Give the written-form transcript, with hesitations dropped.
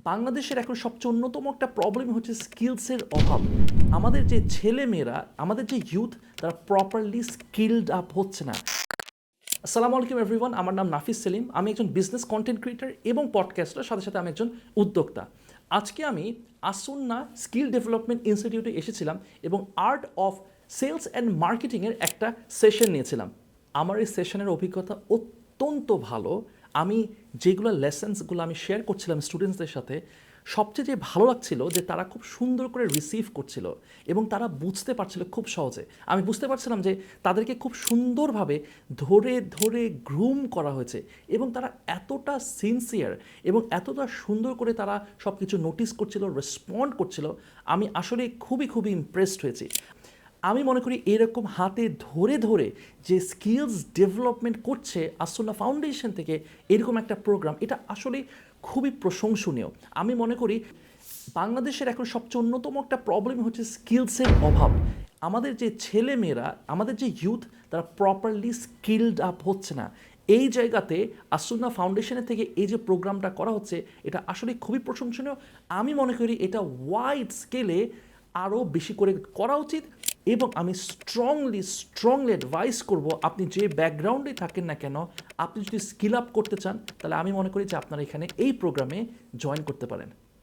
বাংলাদেশের এখন সবচেয়ে অন্যতম একটা প্রবলেম হচ্ছে স্কিলসের অভাব। আমাদের যে ছেলেমেয়েরা, আমাদের যে ইউথ, তারা প্রপারলি স্কিলড আপ হচ্ছে না। আসসালামু আলাইকুম এভরিওয়ান, আমার নাম নাফিস সেলিম। আমি একজন বিজনেস কন্টেন্ট ক্রিয়েটার এবং পডকাস্টার, সাথে সাথে আমি একজন উদ্যোক্তা। আজকে আমি আসুন্না স্কিল ডেভেলপমেন্ট ইনস্টিটিউটে এসেছিলাম এবং আর্ট অফ সেলস অ্যান্ড মার্কেটিংয়ের একটা সেশন নিয়েছিলাম। আমার এই সেশনের অভিজ্ঞতা অত্যন্ত ভালো। আমি যেগুলো লেসেন্সগুলো আমি শেয়ার করছিলাম স্টুডেন্টসদের সাথে, সবচেয়ে যে ভালো লাগছিল যে তারা খুব সুন্দর করে রিসিভ করছিল এবং তারা বুঝতে পারছিল খুব সহজে। আমি বুঝতে পারছিলাম যে তাদেরকে খুব সুন্দরভাবে ধরে ধরে গ্রুম করা হয়েছে এবং তারা এতটা সিনসিয়ার এবং এতটা সুন্দর করে তারা সব কিছু নোটিস করছিল, রেসপন্ড করছিল। আমি আসলে খুবই খুবই ইমপ্রেসড হয়েছি। আমি মনে করি এরকম হাতে ধরে ধরে যে স্কিলস ডেভেলপমেন্ট করছে আসুন্না ফাউন্ডেশন থেকে এরকম একটা প্রোগ্রাম, এটা আসলে খুবই প্রশংসনীয়। আমি মনে করি বাংলাদেশের এখন সবচেয়ে অন্যতম একটা প্রবলেম হচ্ছে স্কিলসের অভাব। আমাদের যে ছেলেমেয়েরা, আমাদের যে ইউথ, তারা প্রপারলি স্কিলড আপ হচ্ছে না। এই জায়গাতে আসুন্না ফাউন্ডেশনের থেকে এই যে প্রোগ্রামটা করা হচ্ছে, এটা আসলে খুবই প্রশংসনীয়। আমি মনে করি এটা ওয়াইড স্কেলে আরও বেশি করে করা উচিত এবং আমি স্ট্রংলি অ্যাডভাইস করব, আপনি যে ব্যাকগ্রাউন্ডে থাকেন না কেন, আপনি যদি স্কিল আপ করতে চান, তাহলে আমি মনে করি যে আপনারা এখানে এই প্রোগ্রামে জয়েন করতে পারেন।